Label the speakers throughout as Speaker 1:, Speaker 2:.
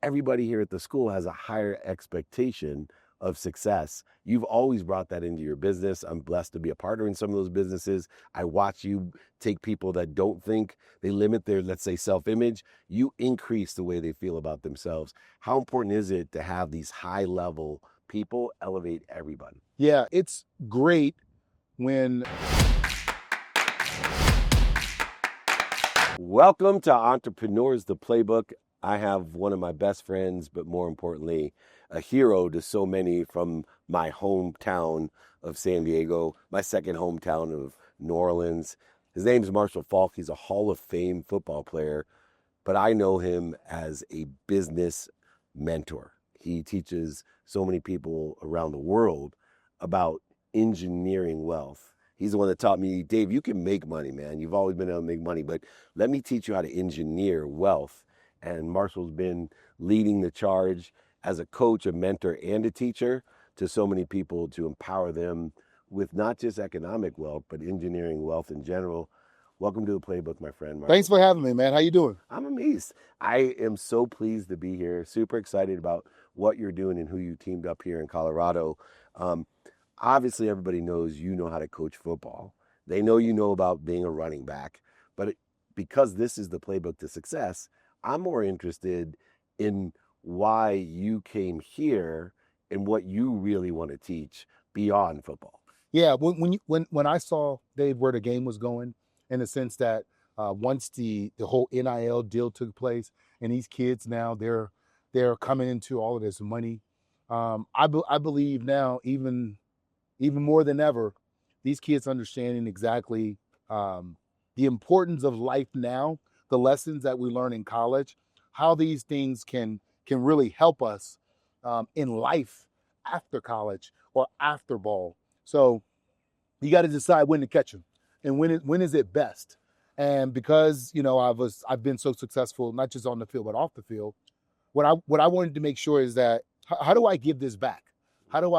Speaker 1: everybody here at the school has a higher expectation of success. You've always brought that into your business. I'm blessed to be a partner in some of those businesses. I watch you take people that don't think, they limit their, let's say, self-image. You increase the way they feel about themselves. How important is it to have these high-level people elevate everybody?
Speaker 2: Yeah, it's great when...
Speaker 1: Welcome to Entrepreneurs, the Playbook. I have one of my best friends, but more importantly, a hero to so many from my hometown of San Diego, my second hometown of New Orleans. His name's Marshall Faulk. He's a Hall of Fame football player, but I know him as a business mentor. He teaches so many people around the world about engineering wealth. He's the one that taught me, Dave, you can make money, man. You've always been able to make money, but let me teach you how to engineer wealth. And Marshall's been leading the charge as a coach, a mentor, and a teacher to so many people to empower them with not just economic wealth, but engineering wealth in general. Welcome to the Playbook, my friend, Marshall.
Speaker 2: Thanks for having me, man. How you doing?
Speaker 1: I'm amazed. I am so pleased to be here. Super excited about what you're doing and who you teamed up here in Colorado. Obviously, everybody knows you know how to coach football. They know you know about being a running back. But because this is the playbook to success, I'm more interested in why you came here and what you really want to teach beyond football.
Speaker 2: Yeah, when I saw, Dave, where the game was going, in the sense that once the whole NIL deal took place, and these kids now they're coming into all of this money, I believe now even more than ever, these kids understanding exactly the importance of life now, the lessons that we learn in college, how these things can really help us in life after college or after ball. So you got to decide when to catch them and when is it best. And because I've been so successful, not just on the field but off the field, what I wanted to make sure is that how do I give this back? How do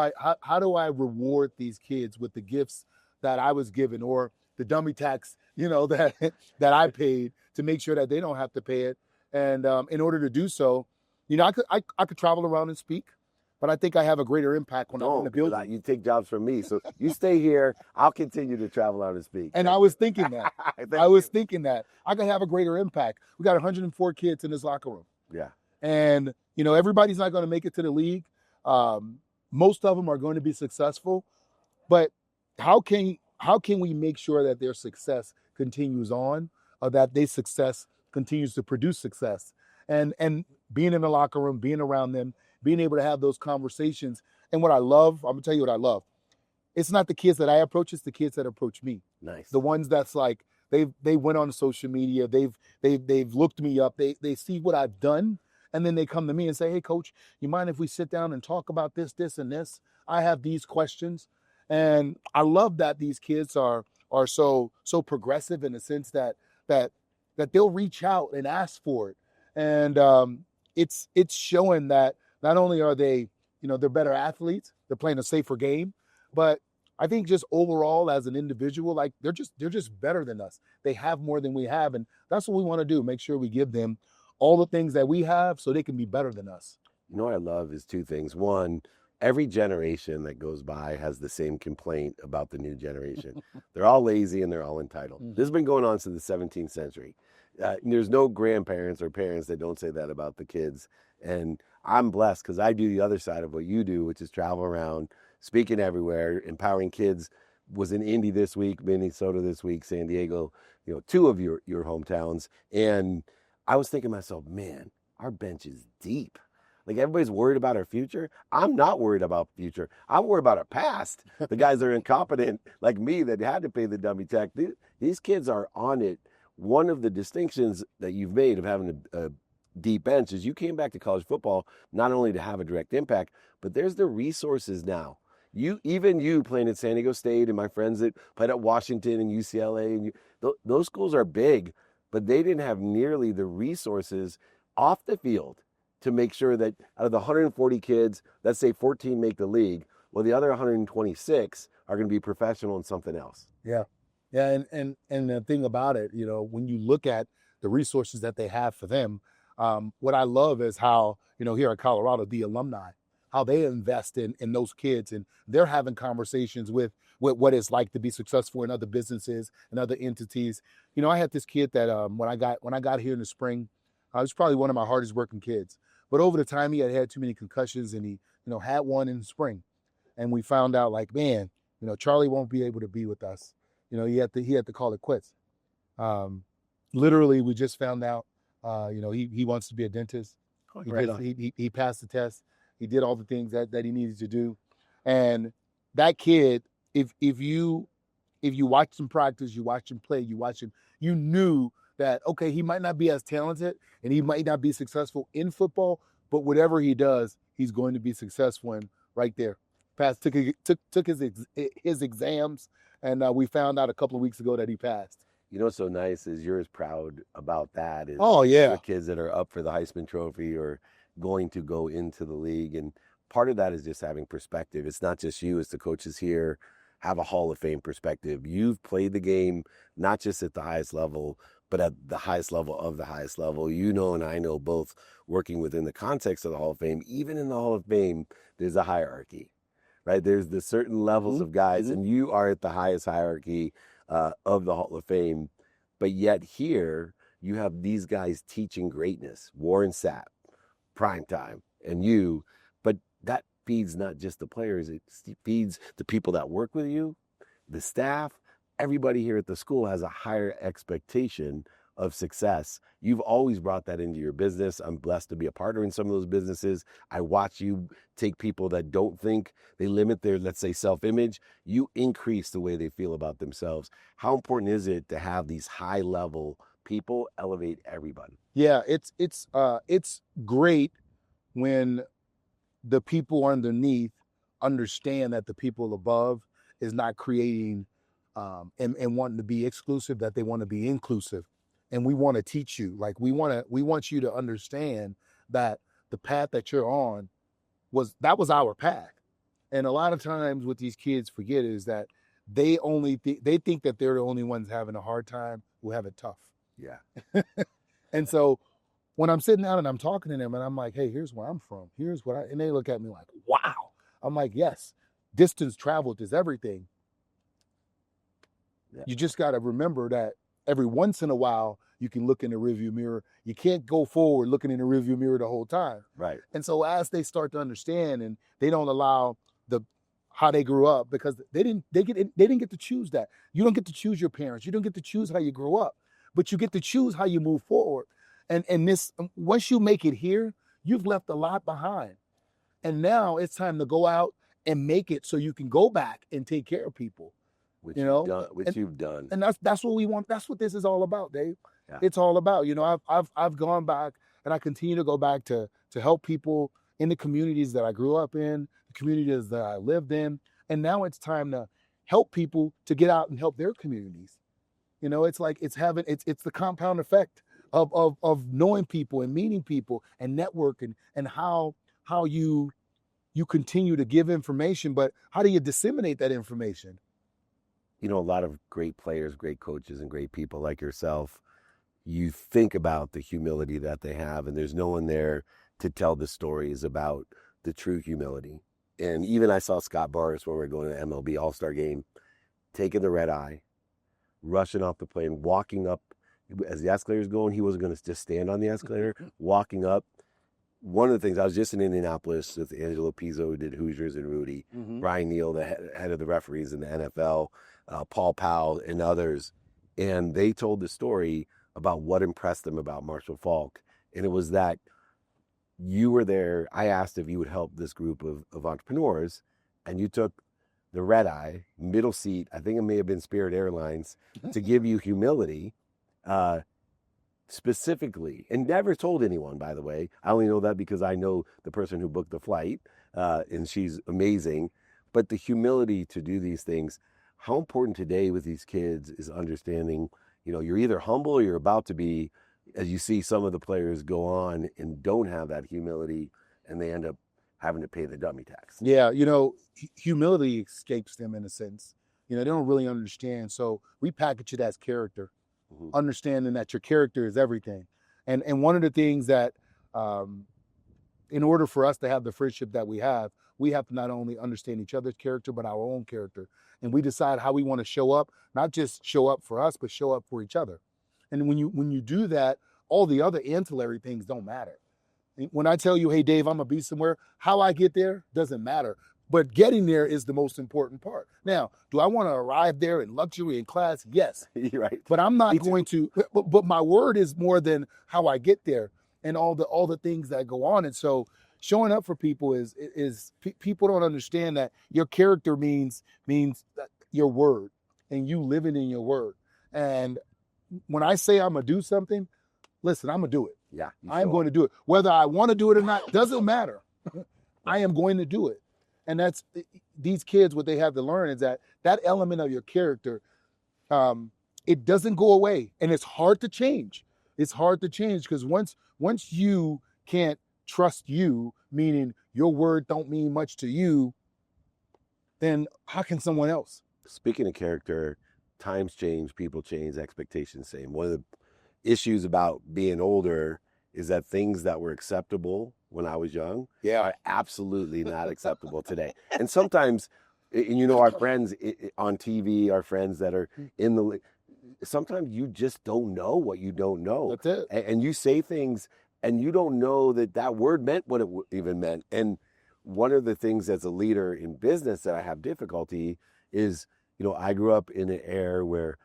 Speaker 2: I reward these kids with the gifts that I was given, or the dummy tax, that I paid, to make sure that they don't have to pay it? And in order to do so, I could travel around and speak, but I think I have a greater impact when I'm in the building.
Speaker 1: You take jobs from me, so you stay here. I'll continue to travel out and speak.
Speaker 2: And I was thinking that. Thinking that I could have a greater impact. We got 104 kids in this locker room.
Speaker 1: Yeah.
Speaker 2: And everybody's not going to make it to the league. Most of them are going to be successful, but how can we make sure that their success continues on, or that their success continues to produce success? And being in the locker room, being around them, being able to have those conversations. And what I love, I'm gonna tell you what I love. It's not the kids that I approach; it's the kids that approach me.
Speaker 1: Nice.
Speaker 2: The ones that's like they went on social media, they've looked me up, they see what I've done. And then they come to me and say, hey, coach, you mind if we sit down and talk about this, and this? I have these questions. And I love that these kids are so progressive in the sense that they'll reach out and ask for it. And it's showing that not only are they, they're better athletes, they're playing a safer game, but I think just overall as an individual, like they're just better than us. They have more than we have. And that's what we want to do, make sure we give them all the things that we have so they can be better than us.
Speaker 1: What I love is two things. One, every generation that goes by has the same complaint about the new generation. They're all lazy and they're all entitled. Mm-hmm. This has been going on since the 17th century. There's no grandparents or parents that don't say that about the kids. And I'm blessed because I do the other side of what you do, which is travel around, speaking everywhere, empowering kids. Was in Indy this week, Minnesota this week, San Diego, two of your hometowns. And I was thinking to myself, man, our bench is deep. Like everybody's worried about our future. I'm not worried about future. I'm worried about our past. The guys that are incompetent like me that had to pay the dummy tax. These kids are on it. One of the distinctions that you've made of having a deep bench is you came back to college football not only to have a direct impact, but there's the resources now. You playing at San Diego State and my friends that played at Washington and UCLA, and those schools are big, but they didn't have nearly the resources off the field to make sure that out of the 140 kids, let's say 14 make the league, well, the other 126 are going to be professional in something else.
Speaker 2: Yeah. And the thing about it, when you look at the resources that they have for them, What I love is how, here in Colorado, the alumni, how they invest in those kids, and they're having conversations with what it's like to be successful in other businesses and other entities. I had this kid that when I got here in the spring, I was probably one of my hardest working kids. But over the time, he had too many concussions, and he had one in the spring, and we found out like, man, Charlie won't be able to be with us. He had to call it quits. Literally, we just found out. He wants to be a dentist.
Speaker 1: Oh,
Speaker 2: He passed the test. He did all the things that he needed to do, and that kid, if you watch him practice, you watch him play, you knew that, okay, he might not be as talented and he might not be successful in football, but whatever he does, he's going to be successful in right there. Took his exams, and we found out a couple of weeks ago that he passed.
Speaker 1: What's so nice is you're as proud about that as
Speaker 2: Oh, yeah.
Speaker 1: the kids that are up for the Heisman Trophy or going to go into the league. And part of that is just having perspective. It's not just you, it's the coaches here have a Hall of Fame perspective. You've played the game not just at the highest level, but at the highest level of the highest level. And I know, both working within the context of the Hall of Fame. Even in the Hall of Fame, there's a hierarchy, right? There's the certain levels of guys, and you are at the highest hierarchy of the Hall of Fame. But yet here, you have these guys teaching greatness. Warren Sapp, prime time, and you. But that feeds not just the players, it feeds the people that work with you, the staff. Everybody here at the school has a higher expectation of success. You've always brought that into your business. I'm blessed to be a partner in some of those businesses. I watch you take people that don't think, they limit their, let's say, self-image. You increase the way they feel about themselves. How important is it to have these high-level people elevate everybody?
Speaker 2: Yeah, it's great when the people underneath understand that the people above is not creating and wanting to be exclusive, that they want to be inclusive. And we want to teach you, like we want you to understand that the path that you're on was our path. And a lot of times what these kids forget is that they think that they're the only ones having a hard time who have it tough.
Speaker 1: Yeah.
Speaker 2: And so when I'm sitting down and I'm talking to them and I'm like, hey, here's where I'm from. And they look at me like, wow. I'm like, yes, distance traveled is everything. Yeah. You just got to remember that every once in a while, you can look in the rearview mirror. You can't go forward looking in the rearview mirror the whole time.
Speaker 1: Right.
Speaker 2: And so as they start to understand, and they don't allow how they grew up, because they didn't get to choose that. You don't get to choose your parents. You don't get to choose how you grow up, but you get to choose how you move forward. And this, once you make it here, you've left a lot behind. And now it's time to go out and make it so you can go back and take care of people.
Speaker 1: Which you've done.
Speaker 2: And that's what we want. That's what this is all about, Dave.
Speaker 1: Yeah.
Speaker 2: It's all about, I've gone back, and I continue to go back to help people in the communities that I grew up in, the communities that I lived in. And now it's time to help people to get out and help their communities. It's like it's the compound effect of knowing people and meeting people and networking, and how you continue to give information, but how do you disseminate that information?
Speaker 1: A lot of great players, great coaches, and great people like yourself, you think about the humility that they have, and there's no one there to tell the stories about the true humility. And even I saw Scott Boras when we were going to the MLB All-Star game, taking the red eye, rushing off the plane, walking up. As the escalator's going, he wasn't going to just stand on the escalator, walking up. One of the things, I was just in Indianapolis with Angelo Pizzo, who did Hoosiers and Rudy, Brian Neal, the head of the referees in the NFL, Paul Powell, and others. And they told the story about what impressed them about Marshall Faulk. And it was that you were there. I asked if you would help this group of entrepreneurs, and you took the red eye, middle seat, I think it may have been Spirit Airlines, to give you humility. Specifically, and never told anyone, by the way. I only know that because I know the person who booked the flight, and she's amazing. But the humility to do these things, how important today with these kids is understanding, you're either humble or you're about to be, as you see some of the players go on and don't have that humility, and they end up having to pay the dummy tax.
Speaker 2: Yeah, humility escapes them in a sense. They don't really understand. So we package it as character. Understanding that your character is everything. And one of the things that, in order for us to have the friendship that we have to not only understand each other's character, but our own character. And we decide how we want to show up, not just show up for us, but show up for each other. And when you do that, all the other ancillary things don't matter. When I tell you, hey, Dave, I'm going to be somewhere, how I get there doesn't matter. But getting there is the most important part. Now, do I want to arrive there in luxury and class? Yes.
Speaker 1: You're right.
Speaker 2: But I'm not going to, but my word is more than how I get there and all the things that go on. And so showing up for people is people don't understand that your character means your word and you living in your word. And when I say I'm going to do something, listen, I'm going to do it.
Speaker 1: Yeah.
Speaker 2: I'm going to do it. Whether I want to do it or not, doesn't matter. I am going to do it. And that's these kids, what they have to learn is that element of your character, it doesn't go away. And it's hard to change. It's hard to change because once you can't trust you, meaning your word don't mean much to you, then how can someone else?
Speaker 1: Speaking of character, times change, people change, expectations same. One of the issues about being older is that things that were acceptable when I was young are absolutely not acceptable today. And sometimes, and our friends on TV, our friends that are in the, sometimes you just don't know what you don't know.
Speaker 2: That's it.
Speaker 1: And you say things and you don't know that word meant what it even meant. And one of the things as a leader in business that I have difficulty is, I grew up in an era where,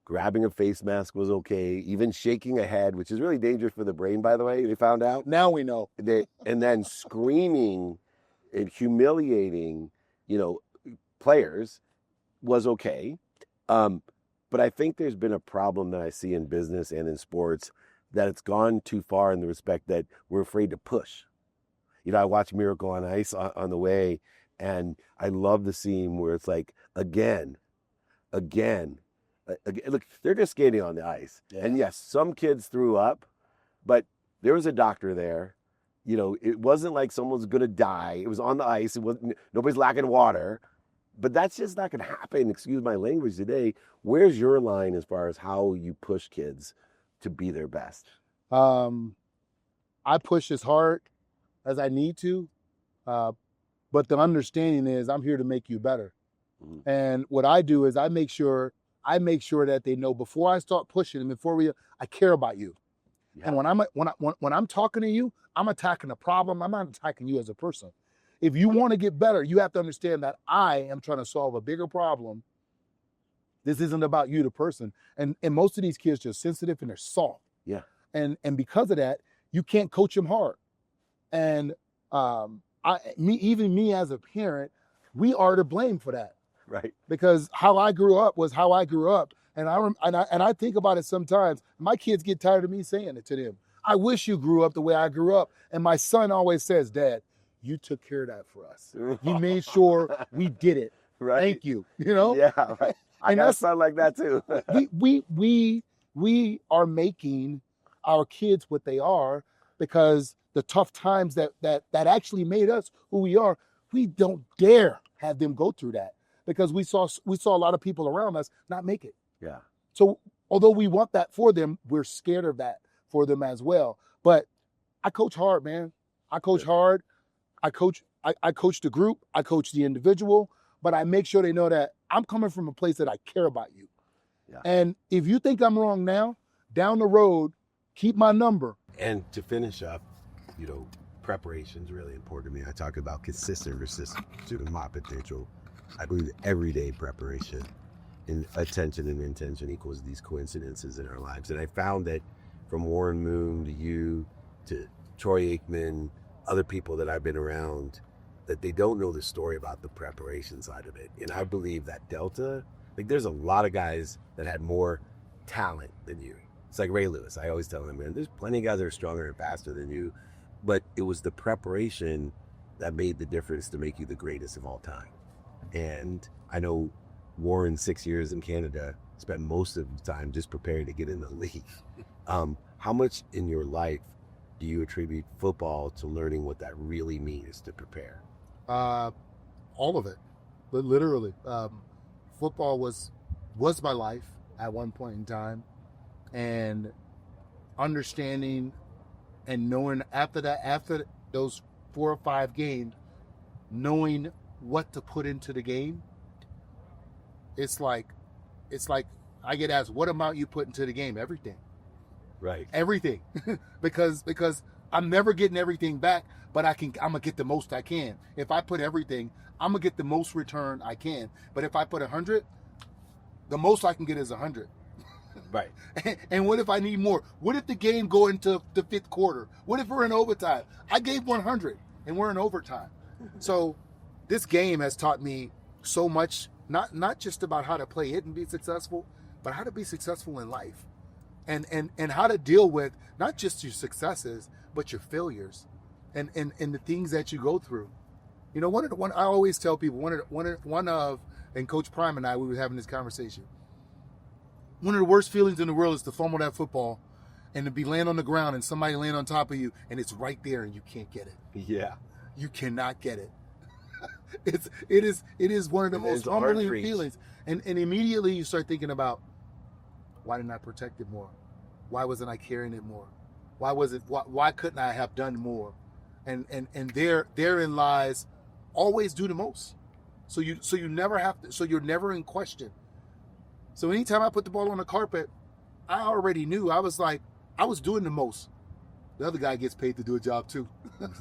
Speaker 1: grabbing a face mask was okay, even shaking a head, which is really dangerous for the brain, by the way, they found out.
Speaker 2: Now we know.
Speaker 1: And then screaming and humiliating, players was okay. But I think there's been a problem that I see in business and in sports that it's gone too far in the respect that we're afraid to push. I watched Miracle on Ice on the way, and I love the scene where it's like, again. Look, they're just skating on the ice. Yeah. And yes, some kids threw up, but there was a doctor there. It wasn't like someone's going to die. It was on the ice. It wasn't, nobody's lacking water. But that's just not going to happen. Excuse my language today. Where's your line as far as how you push kids to be their best?
Speaker 2: I push as hard as I need to, but the understanding is I'm here to make you better. Mm-hmm. And what I do is I make sure that they know before I start pushing them, I care about you. Yeah. And when I'm talking to you, I'm attacking a problem. I'm not attacking you as a person. If you want to get better, you have to understand that I am trying to solve a bigger problem. This isn't about you, the person. And most of these kids are sensitive and they're soft.
Speaker 1: Yeah.
Speaker 2: And because of that, you can't coach them hard. And me as a parent, we are to blame for that.
Speaker 1: Right.
Speaker 2: Because how I grew up was how I grew up. And I think about it sometimes. My kids get tired of me saying it to them. I wish you grew up the way I grew up. And my son always says, Dad, you took care of that for us. You made sure we did it.
Speaker 1: Right.
Speaker 2: Thank you.
Speaker 1: Yeah, right. I got a son like that too.
Speaker 2: we are making our kids what they are because the tough times that actually made us who we are, we don't dare have them go through that because we saw a lot of people around us not make it.
Speaker 1: Yeah.
Speaker 2: So although we want that for them, we're scared of that for them as well. But I coach hard, man. I coach hard. I coach the group. I coach the individual. But I make sure they know that I'm coming from a place that I care about you. Yeah. And if you think I'm wrong now, down the road, keep my number.
Speaker 1: And to finish up, preparation is really important to me. I talk about consistent, persistent, my potential. I believe everyday preparation and attention and intention equals these coincidences in our lives. And I found that from Warren Moon to you to Troy Aikman, other people that I've been around, that they don't know the story about the preparation side of it. And I believe that Delta, there's a lot of guys that had more talent than you. It's like Ray Lewis. I always tell him, man, there's plenty of guys that are stronger and faster than you, but it was the preparation that made the difference to make you the greatest of all time. And I know Warren, 6 years in Canada, spent most of the time just preparing to get in the league. How much in your life do you attribute football to learning what that really means to prepare?
Speaker 2: All of it, but literally. Football was my life at one point in time, and understanding and knowing after those 4 or 5 games, knowing what to put into the game, it's like I get asked, what amount you put into the game? Everything.
Speaker 1: Right.
Speaker 2: Everything. because I'm never getting everything back, but I'm gonna get the most I can. If I put everything, I'm gonna get the most return I can. But if I put 100, the most I can get is 100.
Speaker 1: Right.
Speaker 2: And what if I need more? What if the game go into the 5th quarter? What if we're in overtime? I gave 100 and we're in overtime. So this game has taught me so much, not just about how to play it and be successful, but how to be successful in life. And how to deal with not just your successes, but your failures and the things that you go through. You know, one I always tell people, and Coach Prime and I, we were having this conversation. One of the worst feelings in the world is to fumble that football and to be laying on the ground and somebody laying on top of you and it's right there and you can't get it.
Speaker 1: Yeah.
Speaker 2: You cannot get it. It is one of the most humbling feelings. And immediately you start thinking about, why didn't I protect it more? Why wasn't I carrying it more? Why couldn't I have done more? And therein lies always do the most. So you never have to, so you're never in question. So anytime I put the ball on the carpet, I already knew. I was like, I was doing the most. The other guy gets paid to do a job too.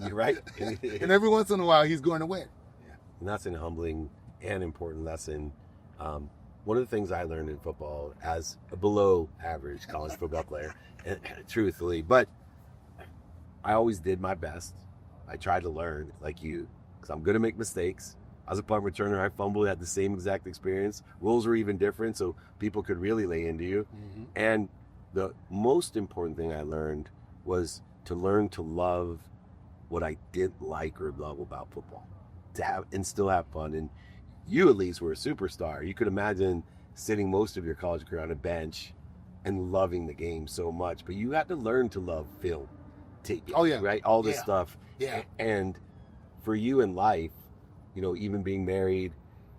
Speaker 1: You're right.
Speaker 2: And every once in a while, he's going to win.
Speaker 1: Yeah. And that's a humbling and important lesson. One of the things I learned in football as a below average college football player, and truthfully, but I always did my best. I tried to learn like you, because I'm going to make mistakes. I was a punt returner. I fumbled, had the same exact experience. Rules were even different, so people could really lay into you. Mm-hmm. And the most important thing I learned was to learn to love what I didn't like or love about football, to have and still have fun. And you at least were a superstar. You could imagine sitting most of your college career on a bench and loving the game so much, but you had to learn to love film, right? All this stuff.
Speaker 2: Yeah.
Speaker 1: And for you in life, you know, even being married,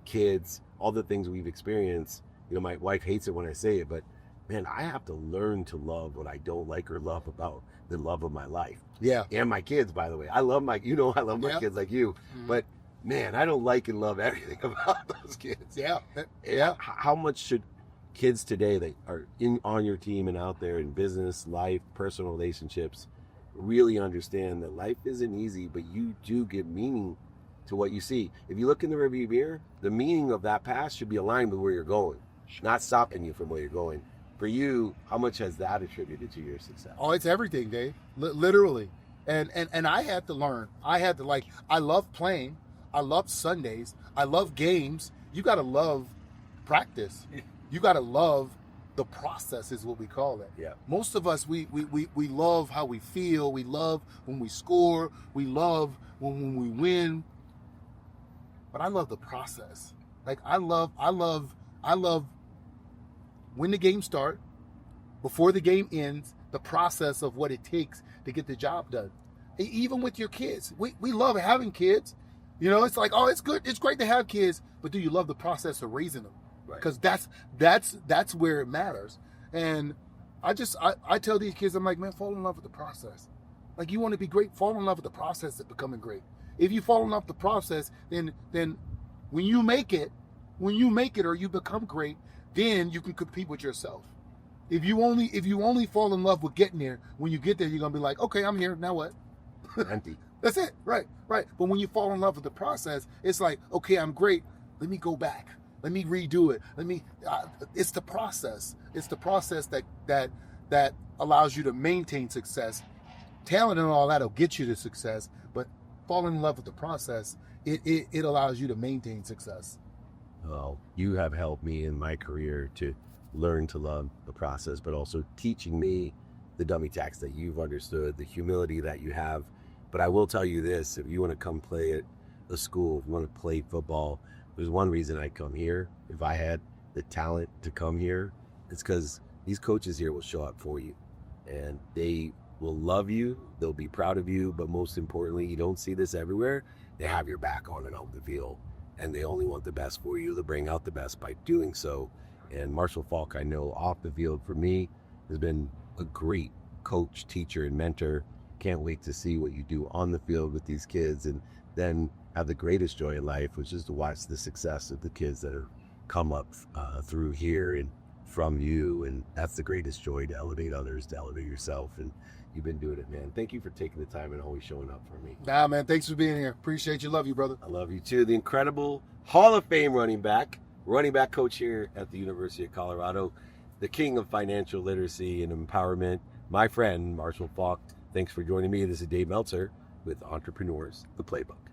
Speaker 1: kids, all the things we've experienced, you know, my wife hates it when I say it, but man, I have to learn to love what I don't like or love about the love of my life.
Speaker 2: Yeah.
Speaker 1: And my kids, by the way. I love my kids like you, but man, I don't like and love everything about those kids.
Speaker 2: Yeah. Yeah.
Speaker 1: How much should kids today that are on your team and out there in business, life, personal relationships really understand that life isn't easy, but you do give meaning to what you see? If you look in the rearview mirror, the meaning of that past should be aligned with where you're going, not stopping you from where you're going. For you, how much has that attributed to your success?
Speaker 2: Oh, it's everything, Dave. Literally. And I had to learn. I love playing. I love Sundays. I love games. You got to love practice. You got to love the process is what we call it.
Speaker 1: Yeah.
Speaker 2: Most of us, we love how we feel. We love when we score. We love when we win. But I love the process. Like I love when the game starts, before the game ends, the process of what it takes to get the job done. Even with your kids, we love having kids. You know, it's like, oh, it's good, it's great to have kids, but do you love the process of raising them? Because that's where it matters. And I tell these kids, I'm like, man, fall in love with the process. Like, you want to be great, fall in love with the process of becoming great. If you fall in love with the process, then when you make it or you become great, then you can compete with yourself. If you only fall in love with getting there, when you get there, you're gonna be like, okay, I'm here. Now what?
Speaker 1: Empty.
Speaker 2: That's it. Right. But when you fall in love with the process, it's like, okay, I'm great. Let me go back. Let me redo it. It's the process. It's the process that allows you to maintain success. Talent and all that'll get you to success, but falling in love with the process, it allows you to maintain success.
Speaker 1: Well, you have helped me in my career to learn to love the process, but also teaching me the dummy tactics that you've understood, the humility that you have. But I will tell you this, if you want to come play at a school, if you want to play football, there's one reason I come here. If I had the talent to come here, it's because these coaches here will show up for you. And they will love you, they'll be proud of you, but most importantly, you don't see this everywhere, they have your back on and off the field. And they only want the best for you. They'll bring out the best by doing so. And Marshall Faulk, I know off the field for me, has been a great coach, teacher, and mentor. Can't wait to see what you do on the field with these kids, and then have the greatest joy in life, which is to watch the success of the kids that are come up through here and from you. And that's the greatest joy, to elevate others, to elevate yourself. And you've been doing it, man. Thank you for taking the time and always showing up for me.
Speaker 2: Nah, man, thanks for being here. Appreciate you. Love you, brother.
Speaker 1: I love you too. The incredible Hall of Fame running back coach here at the University of Colorado, the king of financial literacy and empowerment, my friend Marshall Faulk. Thanks for joining me. This is Dave Meltzer with Entrepreneurs, the Playbook.